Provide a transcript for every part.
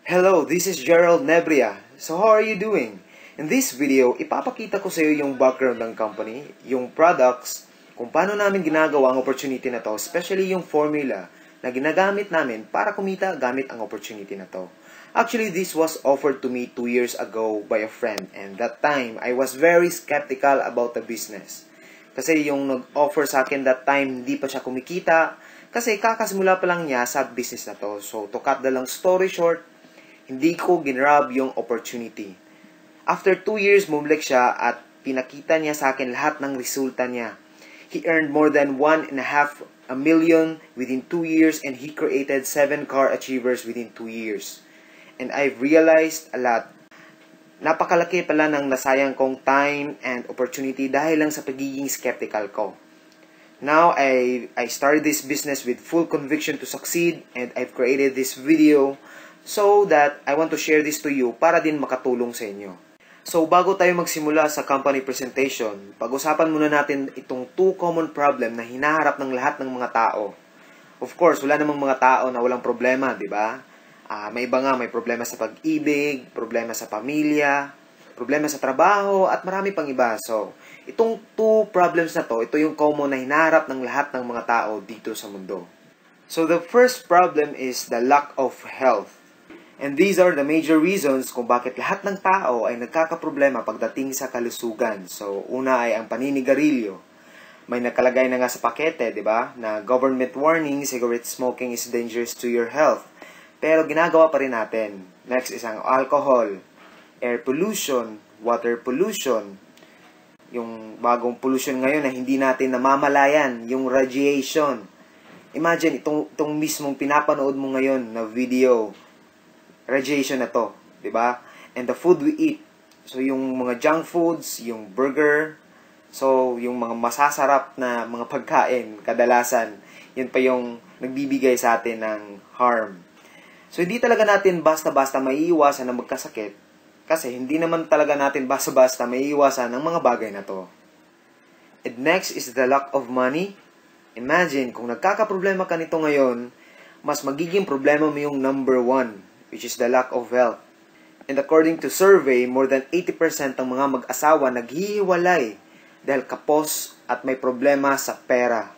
Hello, this is Gerald Nebria. So how are you doing? In this video, ipapakita ko sa iyo yung background ng company, yung products, kung paano namin ginagawa ang opportunity na to, especially yung formula na ginagamit namin para kumita gamit ang opportunity na to. Actually, this was offered to me 2 years ago by a friend, and that time, I was very skeptical about the business. Kasi yung nag-offer sa akin that time, hindi pa siya kumikita, kasi kakasimula pa lang niya sa business na to. So, to cut the long story short, hindi ko ginrab yung opportunity. After 2 years, bumalik siya at pinakita niya sa akin lahat ng resulta niya. He earned more than 1.5 million within 2 years, and he created 7 car achievers within 2 years. And I've realized a lot. Napakalaki pala ng nasayang kong time and opportunity dahil lang sa pagiging skeptical ko. Now, I started this business with full conviction to succeed, and I've created this video so that I want to share this to you para din makatulong sa inyo. So, bago tayo magsimula sa company presentation, pag-usapan muna natin itong 2 common problem na hinaharap ng lahat ng mga tao. Of course, wala namang mga tao na walang problema, di ba? May iba nga, may problema sa pag-ibig, problema sa pamilya, problema sa trabaho, at marami pang iba. So, itong 2 problems na to, ito yung common na hinaharap ng lahat ng mga tao dito sa mundo. So, the first problem is the lack of health. And these are the major reasons kung bakit lahat ng tao ay nagkakaproblema pagdating sa kalusugan. So, una ay ang paninigarilyo. May nakalagay na nga sa pakete, di ba, na government warning, cigarette smoking is dangerous to your health. Pero ginagawa pa rin natin. Next is ang alcohol, air pollution, water pollution, yung bagong pollution ngayon na hindi natin namamalayan, yung radiation. Imagine, itong mismong pinapanood mo ngayon na video, radiation na to, di ba? And the food we eat. So, yung mga junk foods, yung burger, so, yung mga masasarap na mga pagkain, kadalasan, yun pa yung nagbibigay sa atin ng harm. So, hindi talaga natin basta-basta maiiwasan na magkasakit kasi hindi naman talaga natin basta-basta maiiwasan ang mga bagay na to. And next is the lack of money. Imagine, kung nagkakaproblema ka nito ngayon, mas magiging problema mo yung number 1, which is the lack of health. And according to survey, more than 80% ng mga mag-asawa naghihiwalay dahil kapos at may problema sa pera.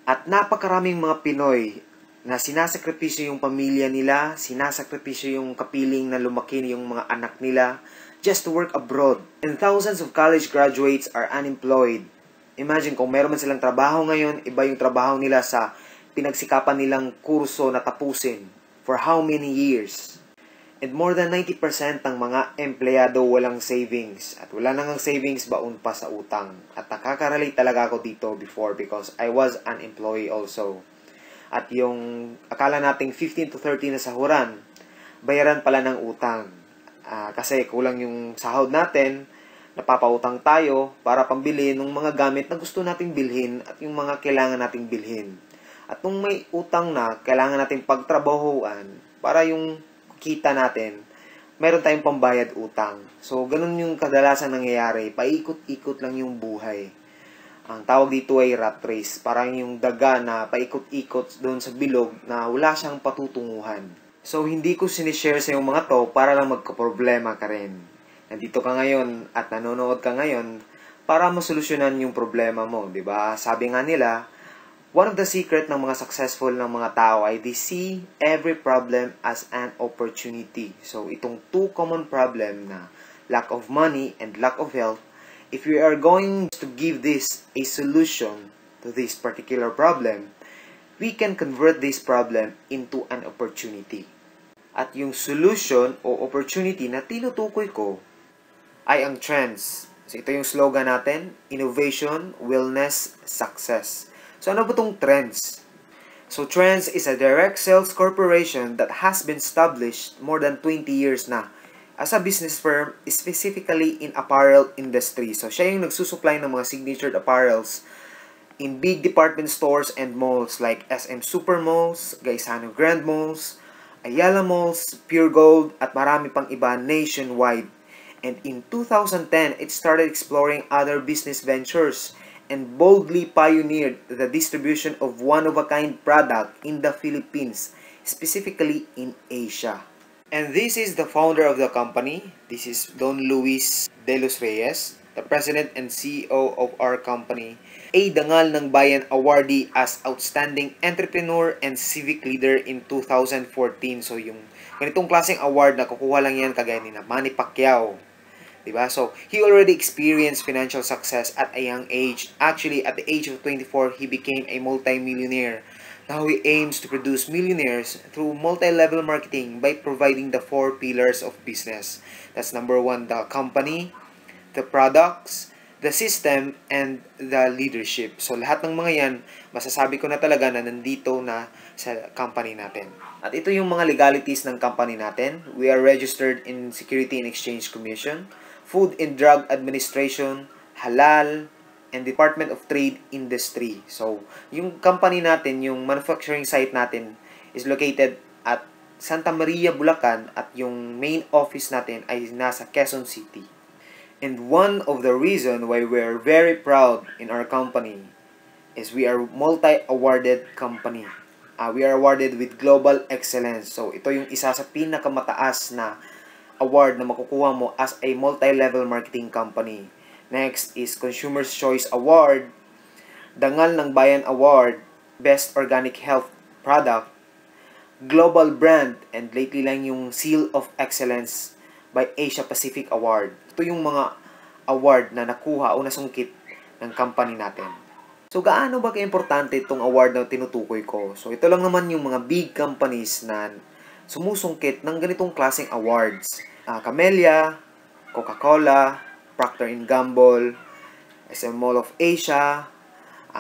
At napakaraming mga Pinoy na sinasakripisyo yung pamilya nila, sinasakripisyo yung kapiling na lumaki yung mga anak nila just to work abroad. And thousands of college graduates are unemployed. Imagine kung meron man silang trabaho ngayon, iba yung trabaho nila sa pinagsikapan nilang kurso na tapusin for how many years. And more than 90% ng mga empleyado walang savings. At wala nang savings, baon pa sa utang. At nakaka-relate talaga ako dito before because I was an employee also. At yung akala nating 15 to 30 na sahuran, bayaran pala ng utang. Kasi kulang yung sahod natin, napapautang tayo para pambili ng mga gamit na gusto nating bilhin at yung mga kailangan nating bilhin. At nung may utang na, kailangan nating pagtrabahuan para yung kita natin, meron tayong pambayad utang. So, ganun yung kadalasan nangyayari. Paikot-ikot lang yung buhay. Ang tawag dito ay rat race. Parang yung daga na paikot-ikot doon sa bilog na wala siyang patutunguhan. So, hindi ko sinishare sa yung mga to para lang magkaproblema ka rin. Nandito ka ngayon at nanonood ka ngayon para masolusyonan yung problema mo, di ba? Sabi nga nila, one of the secret ng mga successful ng mga tao ay they see every problem as an opportunity. So, itong 2 common problem na lack of money and lack of health, if we are going to give this a solution to this particular problem, we can convert this problem into an opportunity. At yung solution o opportunity na tinutukoy ko ay ang trends. So, ito yung slogan natin, Innovation, Wellness, Success. So, ano ba itong trends? So, Trends is a direct sales corporation that has been established more than 20 years na as a business firm, specifically in apparel industry. So, siya yung nagsusupply ng mga signatured apparels in big department stores and malls like SM Supermalls, Gaisano Grand Malls, Ayala Malls, Pure Gold, at marami pang iba nationwide. And in 2010, it started exploring other business ventures and boldly pioneered the distribution of one-of-a-kind product in the Philippines, specifically in Asia. And this is the founder of the company. This is Don Luis De Los Reyes, the president and CEO of our company. A Dangal ng Bayan awardee as Outstanding Entrepreneur and Civic Leader in 2014. So yung ganitong klaseng award na kukuha lang yan kagaya ni Manny Pacquiao. Diba? So, he already experienced financial success at a young age. Actually, at the age of 24, he became a multi-millionaire. Now, he aims to produce millionaires through multi-level marketing by providing the 4 pillars of business. That's number 1, the company, the products, the system, and the leadership. So, lahat ng mga yan, masasabi ko na talaga na nandito na sa company natin. At ito yung mga legalities ng company natin. We are registered in Security and Exchange Commission, Food and Drug Administration, Halal, and Department of Trade Industry. So, yung company natin, yung manufacturing site natin is located at Santa Maria, Bulacan, at yung main office natin ay nasa Quezon City. And one of the reason why we're very proud in our company is we are multi-awarded company. We are awarded with Global Excellence. So, ito yung isa sa pinakamataas na award na makukuha mo as a multi-level marketing company. Next is Consumer's Choice Award, Dangal ng Bayan Award, Best Organic Health Product, Global Brand, and lately lang yung Seal of Excellence by Asia Pacific Award. Ito yung mga award na nakuha o nasungkit ng company natin. So, gaano ba ka-importante itong award na tinutukoy ko? So, ito lang naman yung mga big companies na sumusungkit ng ganitong klaseng awards. Camellia, Coca-Cola, Procter & Gamble, SM Mall of Asia,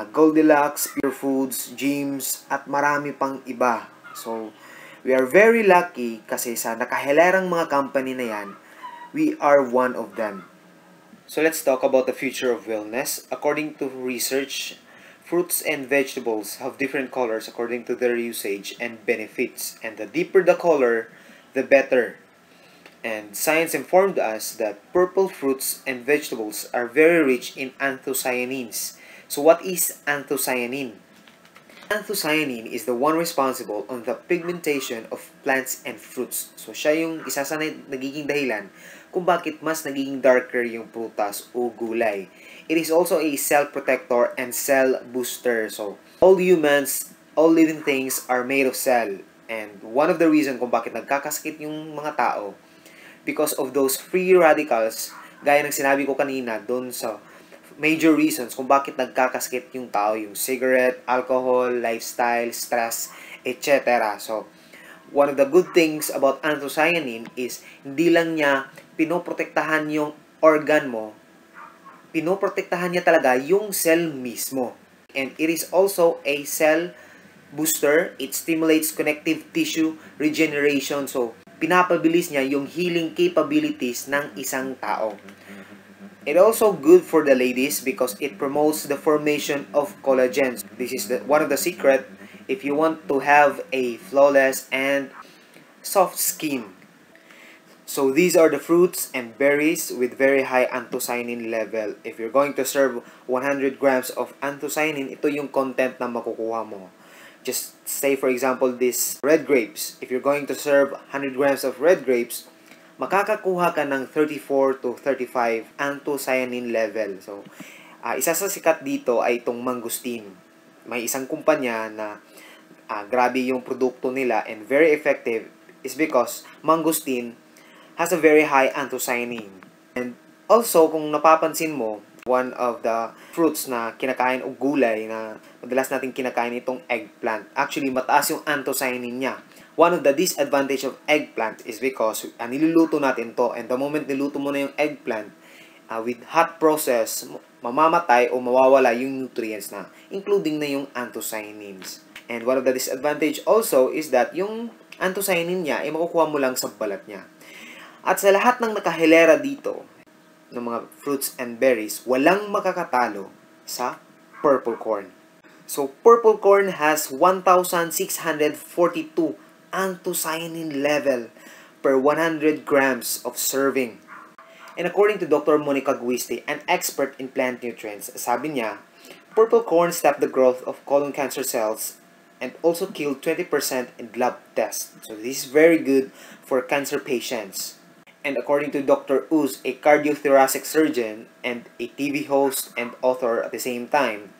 Goldilocks, Pure Foods, Gyms, at marami pang iba. So, we are very lucky kasi sa nakahilarang mga company na yan, we are one of them. So, let's talk about the future of wellness. According to research, fruits and vegetables have different colors according to their usage and benefits. And the deeper the color, the better. And science informed us that purple fruits and vegetables are very rich in anthocyanins. So what is anthocyanin? Anthocyanin is the one responsible on the pigmentation of plants and fruits. So siya yung isa sa nagiging dahilan kung bakit mas nagiging darker yung prutas o gulay. It is also a cell protector and cell booster. So all humans, all living things are made of cell. And one of the reason kung bakit nagkakasakit yung mga tao, because of those free radicals, gaya ng sinabi ko kanina, doon sa major reasons kung bakit nagkakasakit yung tao, yung cigarette, alcohol, lifestyle, stress, etc. So, one of the good things about anthocyanin is hindi lang niya pinoprotektahan yung organ mo, pinoprotektahan niya talaga yung cell mismo. And it is also a cell booster. It stimulates connective tissue regeneration. So, pinapabilis niya yung healing capabilities ng isang tao. It also good for the ladies because it promotes the formation of collagen. This is one of the secret if you want to have a flawless and soft skin. So these are the fruits and berries with very high anthocyanin level. If you're going to serve 100 grams of anthocyanin, ito yung content na makukuha mo. Just say for example this red grapes. If you're going to serve 100 grams of red grapes, makakakuha ka ng 34 to 35 anthocyanin level. So, isa sa sikat dito ay itong mangosteen. May isang kumpanya na grabe yung produkto nila and very effective is because mangosteen has a very high anthocyanin. And also, kung napapansin mo, one of the fruits na kinakain o gulay na madalas natin kinakain itong eggplant. Actually, mataas yung anthocyanin niya. One of the disadvantage of eggplant is because niluluto natin to, and the moment niluto mo na yung eggplant, with hot process, mamamatay o mawawala yung nutrients na, including na yung anthocyanins. And one of the disadvantage also is that yung anthocyanin niya ay makukuha mo lang sa balat niya. At sa lahat ng nakahilera dito, ng mga fruits and berries, walang makakatalo sa purple corn. So, purple corn has 1,642 anthocyanin level per 100 grams of serving. And according to Dr. Monica Guiste, an expert in plant nutrients, sabi niya, purple corn stop the growth of colon cancer cells and also killed 20% in lab tests. So this is very good for cancer patients. And according to Dr. Uz, a cardiothoracic surgeon and a TV host and author at the same time,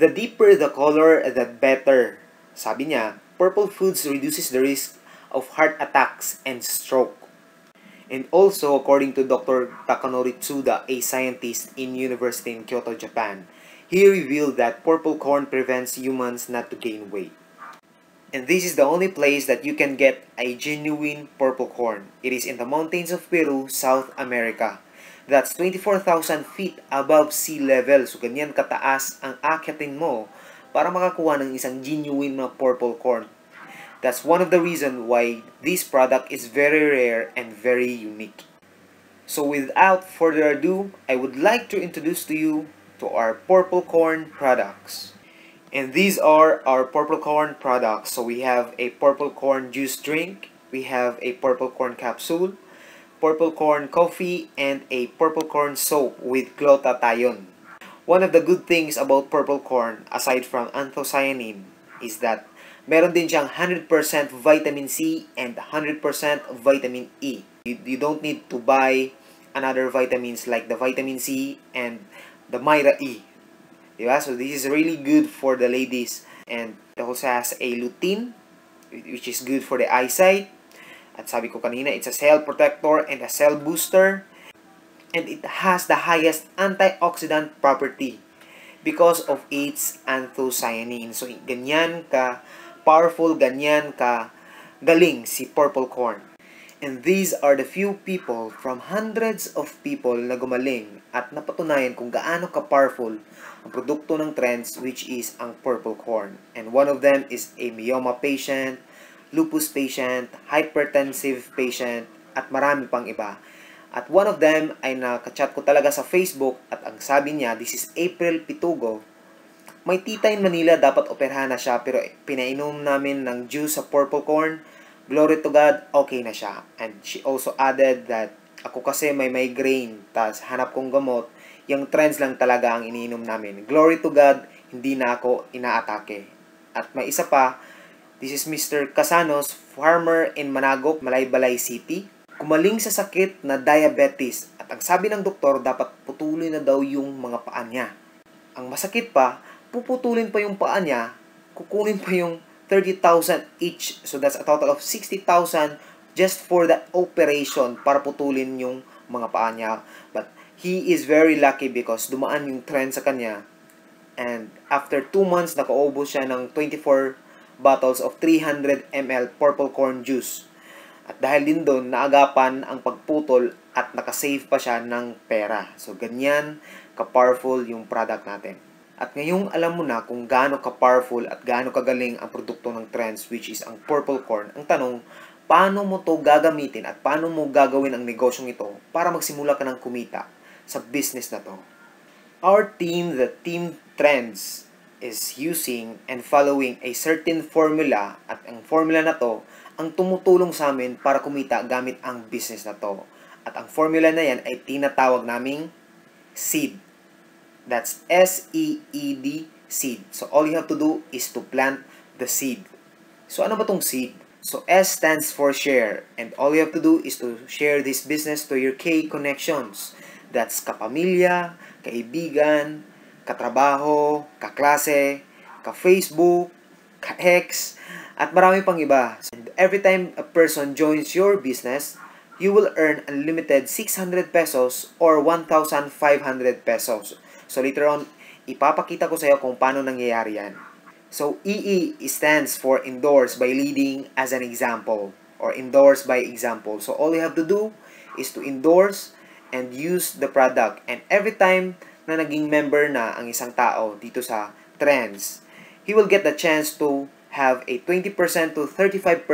the deeper the color, the better. Sabi niya, purple foods reduces the risk of heart attacks and stroke. And also, according to Dr. Takanori Tsuda, a scientist in University in Kyoto, Japan, he revealed that purple corn prevents humans not to gain weight. And this is the only place that you can get a genuine purple corn. It is in the mountains of Peru, South America. That's 24,000 feet above sea level. So, ganyan kataas ang akyatin mo para makakuha ng isang genuine na purple corn. That's one of the reasons why this product is very rare and very unique. So, without further ado, I would like to introduce to you to our purple corn products. And these are our purple corn products. So we have a purple corn juice drink, we have a purple corn capsule, purple corn coffee, and a purple corn soap with glutathione. One of the good things about purple corn, aside from anthocyanin, is that meron din siyang 100% vitamin C and 100% vitamin E. You don't need to buy another vitamins like the vitamin C and the Myra E. Diba? So this is really good for the ladies, and it also has a lutein, which is good for the eyesight. At sabi ko kanina, it's a cell protector and a cell booster, and it has the highest antioxidant property because of its anthocyanin. So ganyan ka powerful, ganyan ka galing si purple corn. And these are the few people from hundreds of people na gumaling at napatunayan kung gaano ka-powerful ang produkto ng Trends, which is ang purple corn. And one of them is a myoma patient, lupus patient, hypertensive patient, at marami pang iba. At one of them ay nakachat ko talaga sa Facebook at ang sabi niya, this is April Pitugo, may tita in Manila, dapat operahan na siya pero pinainom namin ng juice sa purple corn. Glory to God, okay na siya. And she also added that ako kasi may migraine, tas hanap kong gamot, yung Trends lang talaga ang iniinom namin. Glory to God, hindi na ako inaatake. At may isa pa, this is Mr. Casanos, farmer in Managok, Malaybalay City. Kumaling sa sakit na diabetes at ang sabi ng doktor, dapat putulin na daw yung mga paa niya. Ang masakit pa, puputulin pa yung paa niya, kukunin pa yung 30,000 each. So that's a total of 60,000 just for the operation para putulin yung mga paa niya. But he is very lucky because dumaan yung Trend sa kanya. And after 2 months, nakaubos siya ng 24 bottles of 300 ml purple corn juice. At dahil din doon, naagapan ang pagputol at nakasave pa siya ng pera. So ganyan ka-powerful yung product natin. At ngayong alam mo na kung gaano ka-powerful at gaano kagaling ang produkto ng Trends, which is ang purple corn, ang tanong, paano mo to gagamitin at paano mo gagawin ang negosyong ito para magsimula ka ng kumita sa business na to? Our team, the Team Trends, is using and following a certain formula at ang formula na to ang tumutulong sa amin para kumita gamit ang business na to. At ang formula na yan ay tinatawag naming seed. That's S-E-E-D, seed. So, all you have to do is to plant the seed. So, ano ba tong seed? So, S stands for share. And all you have to do is to share this business to your K connections. That's kapamilya, kaibigan, katrabaho, kaklase, ka-Facebook, ka-ex, at marami pang iba. And every time a person joins your business, you will earn unlimited 600 pesos or 1,500 pesos. So later on, ipapakita ko sa iyo kung paano nangyayari yan. So EE stands for endorse by leading as an example or endorse by example. So all you have to do is to endorse and use the product. And every time na naging member na ang isang tao dito sa Trends, he will get the chance to have a 20% to 35%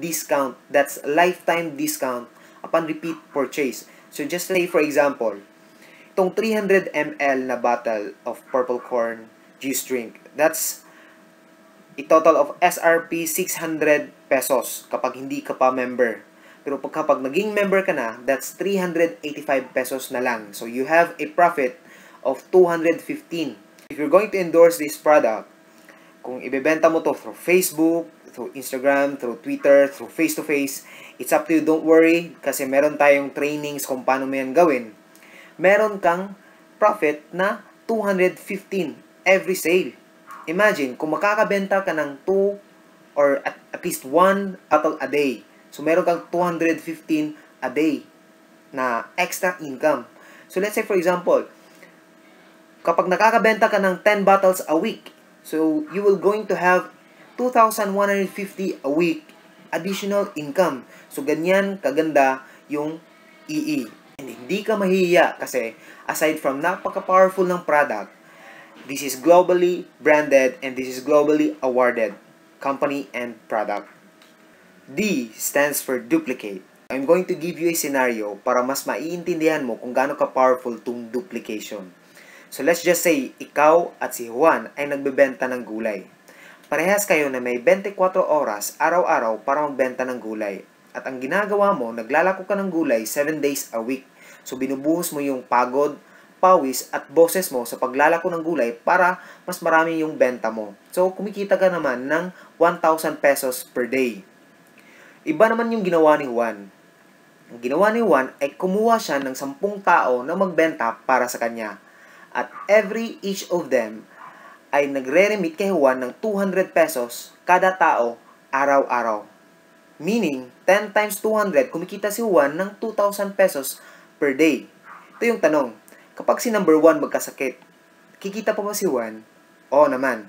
discount. That's lifetime discount upon repeat purchase. So just say for example, itong 300 ml na bottle of purple corn juice drink, that's a total of SRP 600 pesos kapag hindi ka pa member. Pero kapag naging member ka na, that's 385 pesos na lang. So you have a profit of 215. If you're going to endorse this product, Kung ibebenta mo to through Facebook, through Instagram, through Twitter, through face-to-face, it's up to you. Don't worry kasi meron tayong trainings kung paano mo yan gawin. Meron kang profit na 215 every sale. Imagine, kung makakabenta ka ng 2 or at least 1 bottle a day. So, meron kang 215 a day na extra income. So, let's say for example, kapag nakakabenta ka ng 10 bottles a week, so you will going to have 2,150 a week additional income. So, ganyan kaganda yung EE. And hindi ka mahihiya kasi aside from napaka-powerful ng product, this is globally branded and this is globally awarded company and product. D stands for duplicate. I'm going to give you a scenario para mas maiintindihan mo kung gaano ka-powerful tong duplication. So let's just say, ikaw at si Juan ay nagbebenta ng gulay. Parehas kayo na may 24 oras araw-araw para magbenta ng gulay. At ang ginagawa mo, naglalako ka ng gulay 7 days a week. So binubuhos mo yung pagod, pawis at boses mo sa paglalako ng gulay para mas marami yung benta mo. So kumikita ka naman ng 1,000 pesos per day. Iba naman yung ginawa ni Juan. Ang ginawa ni Juan ay kumuha siya ng 10 tao na magbenta para sa kanya. At each of them ay nagre-remit kay Juan ng 200 pesos kada tao araw-araw. Meaning, 10 times 200, kumikita si Juan ng 2,000 pesos per day. Ito yung tanong, kapag si number 1 magkasakit, kikita pa ba si Juan? Oo naman.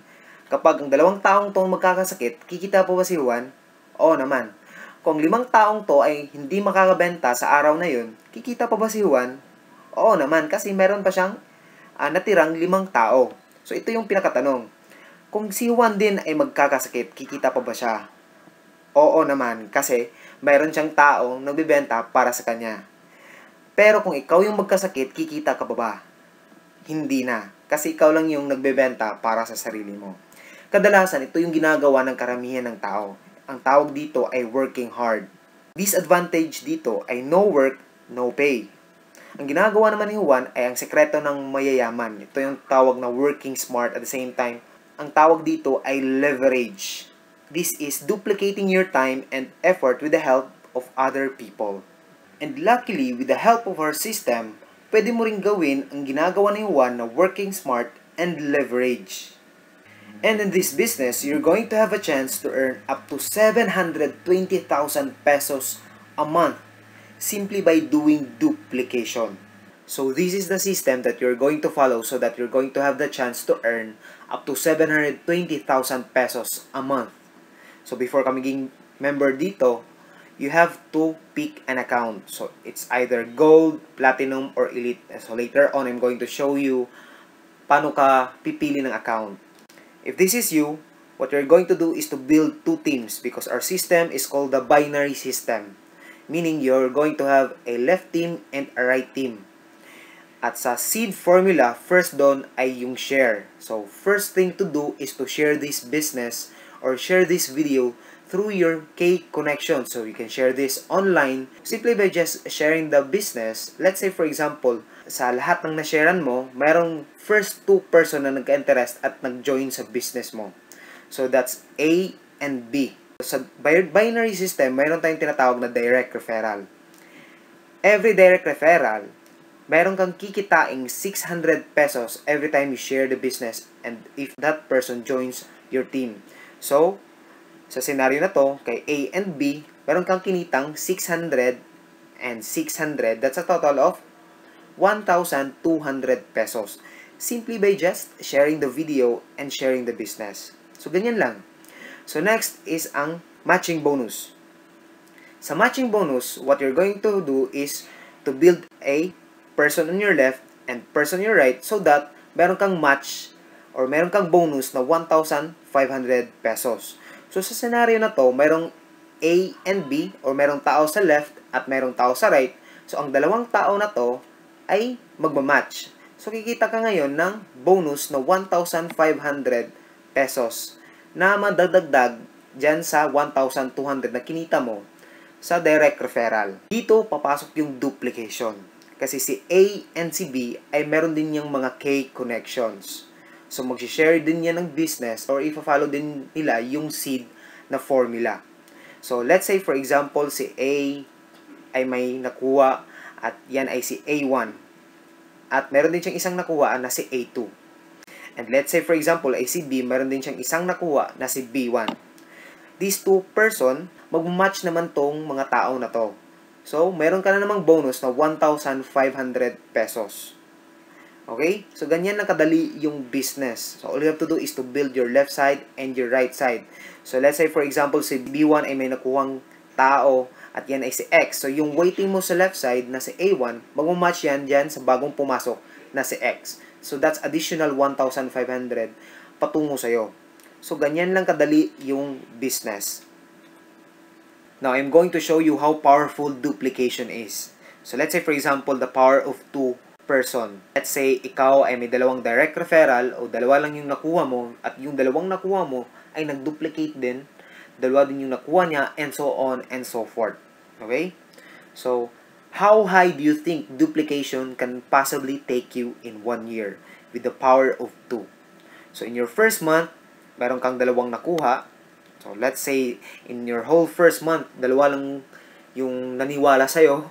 Kapag ang 2 taong to magkakasakit, kikita pa ba si Juan? Oo naman. Kung 5 taong to ay hindi makakabenta sa araw na yun, kikita pa ba si Juan? Oo naman, kasi meron pa siyang natirang 5 tao. So, ito yung pinakatanong. Kung si Juan din ay magkakasakit, kikita pa ba siya? Oo naman, kasi mayroon siyang taong nagbibenta para sa kanya. Pero kung ikaw yung magkasakit, kikita ka pa ba? Hindi na, kasi ikaw lang yung nagbebenta para sa sarili mo. Kadalasan, ito yung ginagawa ng karamihan ng tao. Ang tawag dito ay working hard. Disadvantage dito ay no work, no pay. Ang ginagawa naman ni Juan ay ang sekreto ng mayayaman. Ito yung tawag na working smart at the same time. Ang tawag dito ay leverage. This is duplicating your time and effort with the help of other people. And luckily, with the help of our system, pwede mo rin gawin ang ginagawa ni Juan na working smart and leverage. And in this business, you're going to have a chance to earn up to 720,000 pesos a month simply by doing duplication. So this is the system that you're going to follow so that you're going to have the chance to earn up to 720,000 pesos a month. So before ka maging member dito, you have to pick an account. So it's either gold, platinum, or elite. So later on, I'm going to show you paano ka pipili ng account. If this is you, what you're going to do is to build 2 teams because our system is called the binary system. Meaning, you're going to have a left team and a right team. At sa seed formula, first doon ay yung share. So, first thing to do is to share this business or share this video through your K connection. So, you can share this online simply by just sharing the business. Let's say, for example, sa lahat ng na-sharean mo, mayroong first 2 person na nagka-interest at nag-join sa business mo. So, that's A and B. Sa binary system, mayroon tayong tinatawag na direct referral. Every direct referral, mayroon kang kikitaing 600 pesos every time you share the business and if that person joins your team. So, sa scenario na to, kay A and B, mayroon kang kinitang 600 and 600. That's a total of 1,200 pesos. Simply by just sharing the video and sharing the business. So, ganyan lang. So, next is ang matching bonus. Sa matching bonus, what you're going to do is to build a person on your left and person on your right so that meron kang match or meron kang bonus na 1,500 pesos. So, sa scenario na to, merong A and B or merong tao sa left at merong tao sa right. So, ang 2 tao na to ay magmamatch. So, kikita ka ngayon ng bonus na 1,500 pesos na madadagdag dyan sa 1,200 na kinita mo sa direct referral. Dito, papasok yung duplication. Kasi si A and si B ay meron din yung mga K connections. So, mag-share din yan ng business or ipa-follow din nila yung seed na formula. So, let's say for example, si A ay may nakuha at yan ay si A1. At meron din siyang isang nakuha na si A2. And let's say for example, ay si B, meron din siyang isang nakuha na si B1. These two person, mag-match naman tong mga tao na to. So, meron ka na namang bonus na 1,500 pesos. Okay? So, ganyan lang kadali yung business. So, all you have to do is to build your left side and your right side. So, let's say for example, si B1 ay may nakuhang tao at yan ay si X. So, yung weighting mo sa left side na si A1, mag-match yan dyan sa bagong pumasok na si X. So, that's additional 1,500 patungo sa'yo. So, ganyan lang kadali yung business. Now, I'm going to show you how powerful duplication is. So, let's say for example, the power of 2 person. Let's say, ikaw ay may dalawang direct referral o dalawa lang yung nakuha mo at yung dalawang nakuha mo ay nag-duplicate din, dalawa din yung nakuha niya, and so on and so forth. Okay? So, how high do you think duplication can possibly take you in 1 year with the power of 2? So, in your first month, meron kang dalawang nakuha. So, let's say, in your whole first month, dalawa lang yung naniwala sa'yo,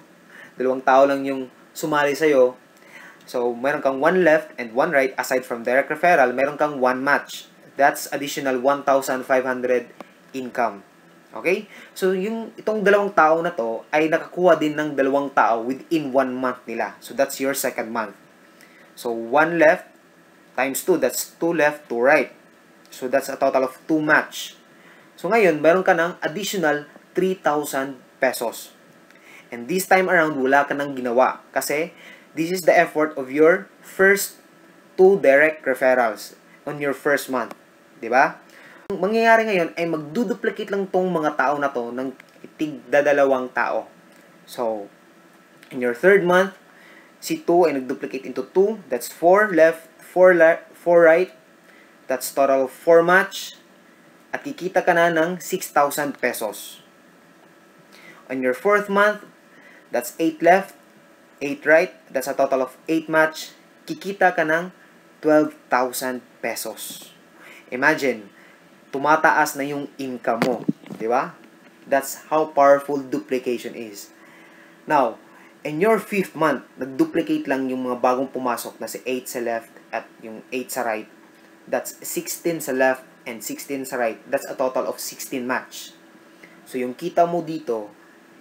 dalawang tao lang yung sumali sa'yo. So, meron kang 1 left and 1 right. Aside from direct referral, meron kang 1 match. That's additional 1,500 income. Okay? So, itong dalawang tao na to ay nakakuha din ng dalawang tao within 1 month nila. So, that's your second month. So, 1 left times 2. That's 2 left, 2 right. So, that's a total of 2 match. So, ngayon, meron ka ng additional 3,000 pesos. And this time around, wala ka nang ginawa. Kasi, this is the effort of your first 2 direct referrals on your first month. Diba? Ang mangyayari ngayon ay magduduplicate lang tong mga tao na to ng tigdadalawang tao. So, in your third month, si 2 ay nagduplicate into 2. That's 4 left, 4 right. That's total of 4 match. At kikita ka na ng 6,000 pesos. On your fourth month, that's 8 left, 8 right. That's a total of 8 match. Kikita ka ng 12,000 pesos. Imagine, tumataas na yung income mo. Diba? That's how powerful duplication is. Now, in your 5th month, nag-duplicate lang yung mga bagong pumasok na si 8 sa left at yung 8 sa right. That's 16 sa left and 16 sa right. That's a total of 16 match. So, yung kita mo dito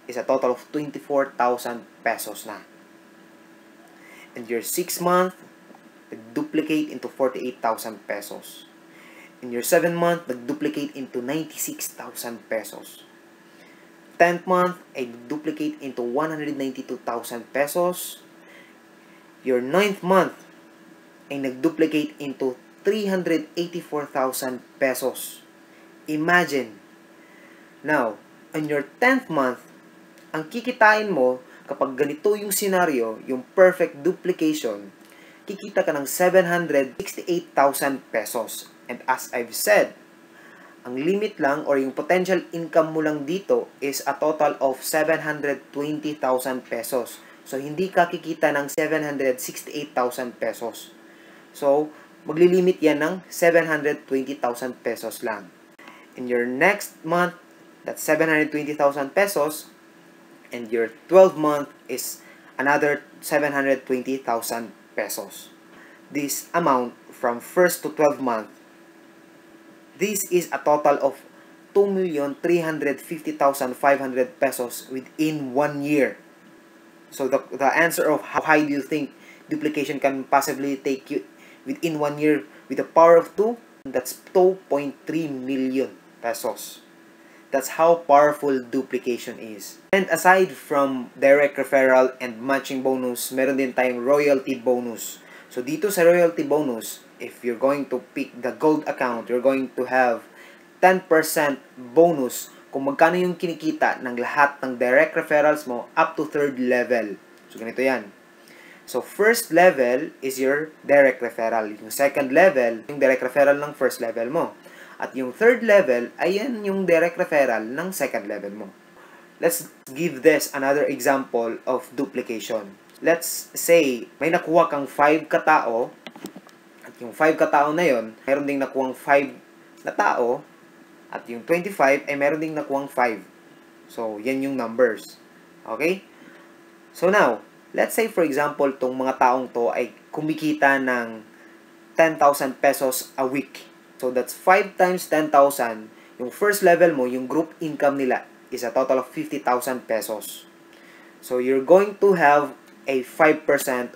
is a total of 24,000 pesos na. And your 6th month, nag-duplicate into 48,000 pesos. In your 7th month, nag-duplicate into 96,000 pesos. 10th month, ay duplicate into 192,000 pesos. Your 9th month, ay nag-duplicate into 384,000 pesos. Imagine. Now, on your 10th month, ang kikitain mo kapag ganito yung scenario, yung perfect duplication, kikita ka ng 768,000 pesos. And as I've said, ang limit lang or yung potential income mo lang dito is a total of 720,000 pesos. So, hindi ka kikita ng 768,000 pesos. So, maglilimit yan ng 720,000 pesos lang. In your next month, that's 720,000 pesos. And your 12th month is another 720,000 pesos. This amount from 1st to 12th month, this is a total of 2,350,500 pesos within 1 year. So the answer of how high do you think duplication can possibly take you within 1 year with a power of 2, that's 2.3 million pesos. That's how powerful duplication is. And aside from direct referral and matching bonus, meron din tayong royalty bonus. So dito sa royalty bonus, if you're going to pick the gold account, you're going to have 10% bonus kung magkano yung kinikita ng lahat ng direct referrals mo up to 3rd level. So ganito yan. So, first level is your direct referral. Yung second level, yung direct referral ng first level mo. At yung third level, ayan yung direct referral ng second level mo. Let's give this another example of duplication. Let's say, may nakuha kang 5 katao, at yung 5 katao na yon, meron ding nakuhang 5 na tao, at yung 25 ay meron ding nakuhang 5. So, yan yung numbers. Okay? So now, let's say for example, tong mga taong to ay kumikita ng 10,000 pesos a week. So that's 5 times 10,000. Yung first level mo, yung group income nila is a total of 50,000 pesos. So you're going to have a 5%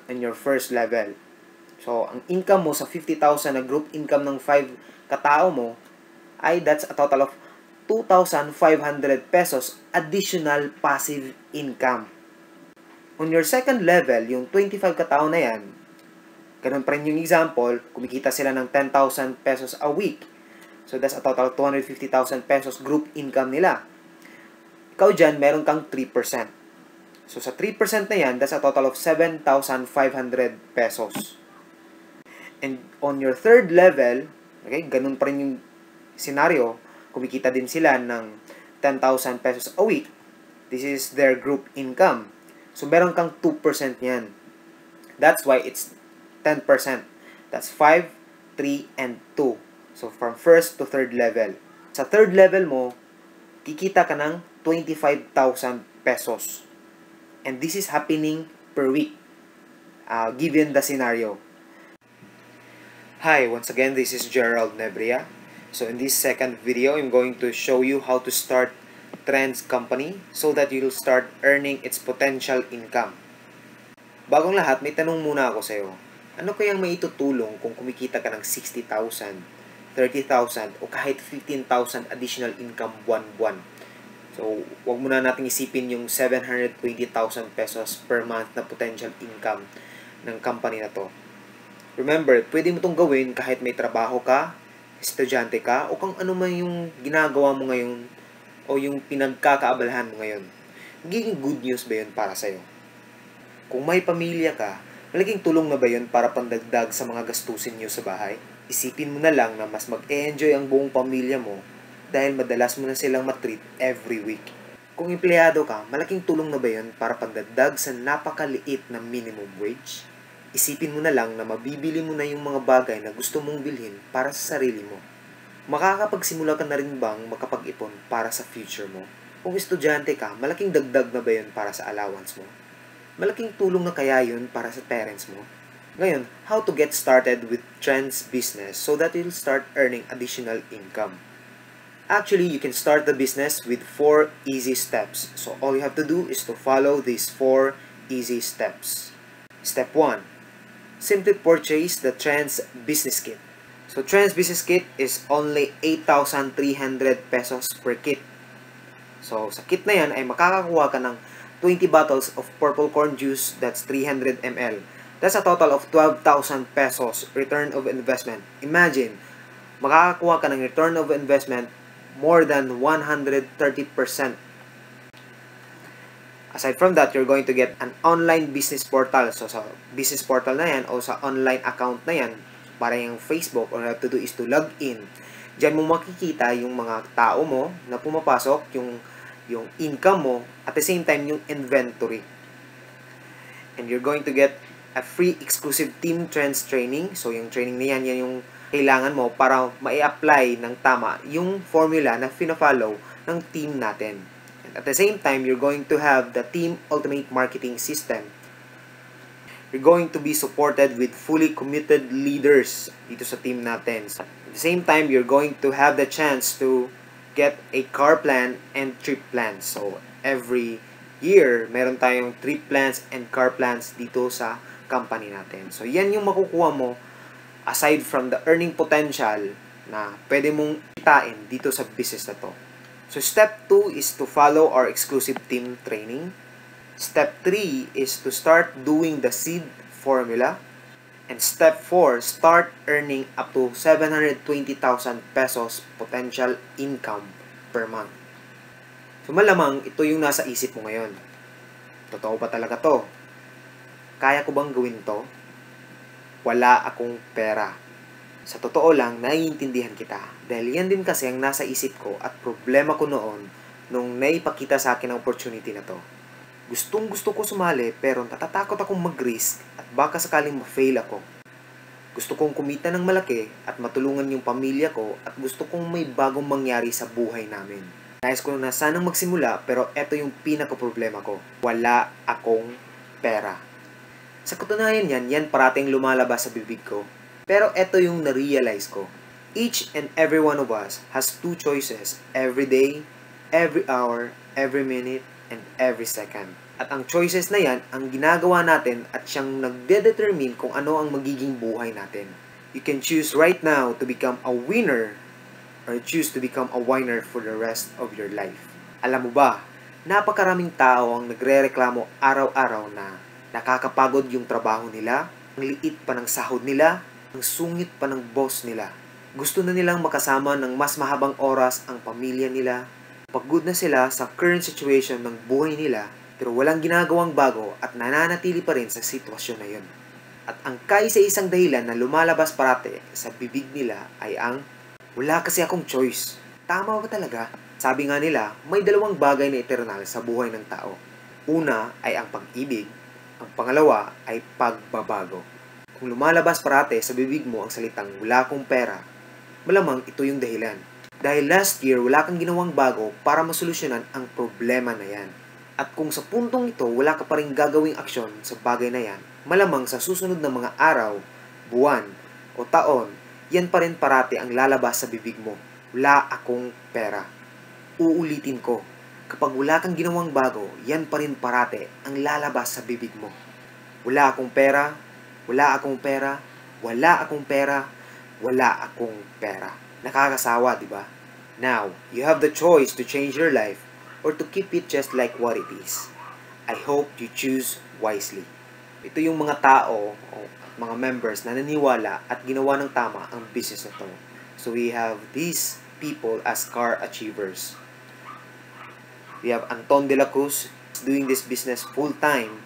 on your first level. So ang income mo sa 50,000 na group income ng 5 katao mo ay that's a total of 2,500 pesos additional passive income. On your second level, yung 25 katao na yan, ganun pa rin yung example, kumikita sila ng 10,000 pesos a week. So that's a total of 250,000 pesos group income nila. Ikaw dyan, meron kang 3%. So sa 3% na yan, that's a total of 7,500 pesos. And on your third level, okay, ganun pa rin yung scenario, kumikita din sila ng 10,000 pesos a week. This is their group income. So, meron kang 2% yan. That's why it's 10%. That's 5, 3, and 2. So, from first to third level. Sa third level mo, kikita ka ng 25,000 pesos. And this is happening per week, given the scenario. Hi, once again, this is Gerald Nebria. So, in this second video, I'm going to show you how to start Trends company so that you'll start earning its potential income. Bagong lahat, may tanong muna ako sa'yo. Ano kayang maitutulong kung kumikita ka ng 60,000, 30,000, o kahit 15,000 additional income buwan-buwan? So, wag muna natin isipin yung 720,000 pesos per month na potential income ng company na to. Remember, pwede mo itong gawin kahit may trabaho ka, estudyante ka, o kung ano man yung ginagawa mo ngayon o yung pinagkakaabalahan mo ngayon. Magiging good news ba yun para sa'yo? Kung may pamilya ka, malaking tulong na ba yun para pandagdag sa mga gastusin nyo sa bahay? Isipin mo na lang na mas mag-e-enjoy ang buong pamilya mo dahil madalas mo na silang matreat every week. Kung empleyado ka, malaking tulong na ba yun para pandagdag sa napakaliit na minimum wage? Isipin mo na lang na mabibili mo na yung mga bagay na gusto mong bilhin para sa sarili mo. Makakapagsimula ka na rin bang makapag-ipon para sa future mo? Kung estudyante ka, malaking dagdag na ba yun para sa allowance mo? Malaking tulong na kaya yun para sa parents mo? Ngayon, how to get started with Trends business so that you'll start earning additional income? Actually, you can start the business with 4 easy steps. So all you have to do is to follow these 4 easy steps. Step 1. Simply purchase the Trends Business Kit. So, Trends Business Kit is only 8,300 pesos per kit. So, sa kit na yan ay makakakuha ka ng 20 bottles of purple corn juice, that's 300 ml. That's a total of 12,000 pesos return of investment. Imagine, makakakuha ka ng return of investment more than 130%. Aside from that, you're going to get an online business portal. So, sa business portal na yan o sa online account na yan, para yung Facebook, all you have to do is to log in. Diyan mo makikita yung mga tao mo na pumapasok, yung income mo, at the same time yung inventory. And you're going to get a free exclusive Team Trends training. So yung training na yan yung kailangan mo para ma-apply ng tama yung formula na fina-follow ng team natin. And at the same time, you're going to have the Team Ultimate Marketing System. You're going to be supported with fully committed leaders dito sa team natin. At the same time, you're going to have the chance to get a car plan and trip plans. So, every year, meron tayong trip plans and car plans dito sa company natin. So, yan yung makukuha mo aside from the earning potential na pwede mong kitain dito sa business na to. So, step 2 is to follow our exclusive team training. Step 3 is to start doing the seed formula. And step 4, start earning up to 720,000 pesos potential income per month. So malamang ito yung nasa isip mo ngayon. Totoo ba talaga to? Kaya ko bang gawin to? Wala akong pera. Sa totoo lang, naiintindihan kita. Dahil yan din kasi ang nasa isip ko at problema ko noon nung naipakita sa akin ang opportunity na to. Gustong gusto ko sumali pero natatakot akong mag-risk at baka sakaling ma-fail ako. Gusto kong kumita ng malaki at matulungan yung pamilya ko at gusto kong may bagong mangyari sa buhay namin. Nais ko na sanang magsimula pero eto yung pinaka-problema ko. Wala akong pera. Sa katunayan yan parating lumalabas sa bibig ko. Pero eto yung na-realize ko. Each and every one of us has two choices every day, every hour, every minute, and every second. At ang choices na yan, ang ginagawa natin at siyang nagde-determine kung ano ang magiging buhay natin. You can choose right now to become a winner or choose to become a whiner for the rest of your life. Alam mo ba, napakaraming tao ang nagre-reklamo araw-araw na nakakapagod yung trabaho nila, ang liit pa ng sahod nila, ang sungit pa ng boss nila. Gusto na nilang makasama ng mas mahabang oras ang pamilya nila. Pagod na sila sa current situation ng buhay nila, pero walang ginagawang bago at nananatili pa rin sa sitwasyon na yun. At ang kaisa-isang dahilan na lumalabas parate sa bibig nila ay ang wala kasi akong choice. Tama ba talaga? Sabi nga nila, may dalawang bagay na eternal sa buhay ng tao. Una ay ang pag-ibig, ang pangalawa ay pagbabago. Kung lumalabas parate sa bibig mo ang salitang wala akong pera, malamang ito yung dahilan. Dahil last year, wala kang ginawang bago para masolusyonan ang problema na yan. At kung sa puntong ito, wala ka pa rin gagawing aksyon sa bagay na yan, malamang sa susunod na mga araw, buwan, o taon, yan pa rin parati ang lalabas sa bibig mo. Wala akong pera. Uulitin ko, kapag wala kang ginawang bago, yan pa rin parati ang lalabas sa bibig mo. Wala akong pera, wala akong pera, wala akong pera, wala akong pera. Nakakasawa, di ba? Now, you have the choice to change your life or to keep it just like what it is. I hope you choose wisely. Ito yung mga tao o mga members na naniwala at ginawa ng tama ang business na to. So we have these people as car achievers. We have Anton de la Cruz doing this business full-time.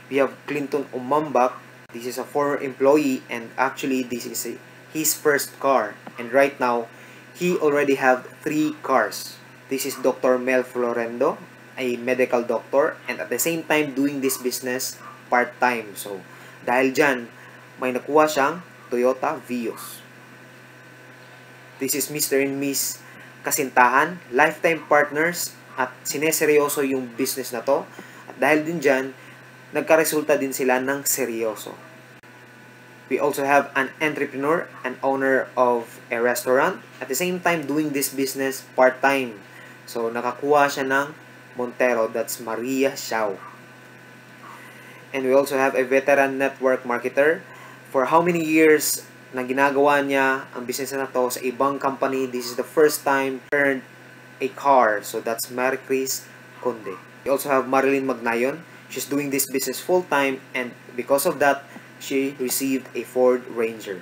We have Clinton Umambak. This is a former employee and actually this is his first car. And right now, he already have 3 cars. This is Dr. Mel Florendo, a medical doctor, and at the same time doing this business part-time. So, dahil dyan, may nakuha siyang Toyota Vios. This is Mr. and Miss Kasintahan, lifetime partners, at sineseryoso yung business na to. At dahil din dyan, nagkaresulta din sila ng seryoso. We also have an entrepreneur, an owner of a restaurant, at the same time doing this business part-time. So, nakakuha siya ng Montero, that's Maria Xiao. And we also have a veteran network marketer. For how many years na ginagawa niya ang business na to sa ibang company, this is the first time earned a car. So, that's Mary Chris Conde. We also have Marilyn Magnayon. She's doing this business full-time and because of that, she received a Ford Ranger.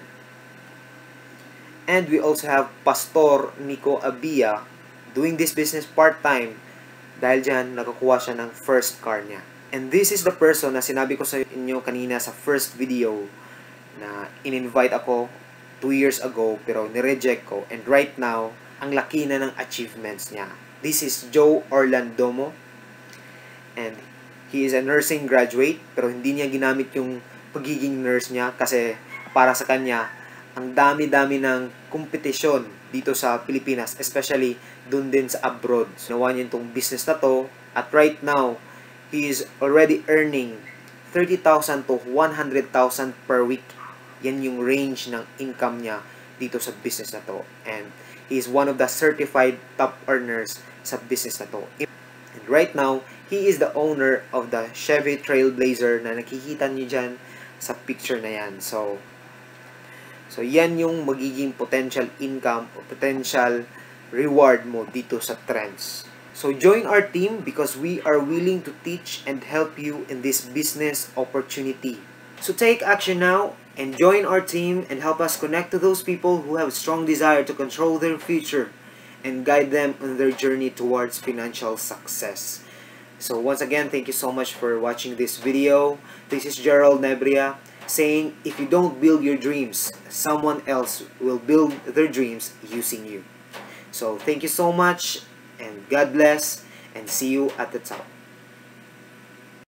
And we also have Pastor Nico Abia doing this business part-time dahil dyan nakakuha siya ng first car niya. And this is the person na sinabi ko sa inyo kanina sa first video na in-invite ako 2 years ago pero nireject ko and right now, ang laki na ng achievements niya. This is Joe Orlandomo and he is a nursing graduate pero hindi niya ginamit yung pagiging nurse niya kasi para sa kanya ang dami-dami ng kompetisyon dito sa Pilipinas, especially dun din sa abroad. So, nawa niya itong business na to at right now, he is already earning 30,000 to 100,000 per week. Yan yung range ng income niya dito sa business na to. And he is one of the certified top earners sa business na to. And right now, he is the owner of the Chevy Trailblazer na nakikita niyo dyan sa picture na yan. So yan yung magiging potential income o potential reward mo dito sa Trends. So join our team because we are willing to teach and help you in this business opportunity. So take action now and join our team and help us connect to those people who have a strong desire to control their future and guide them on their journey towards financial success. So once again, thank you so much for watching this video. This is Gerald Nebria saying, if you don't build your dreams, someone else will build their dreams using you. So thank you so much and God bless and see you at the top.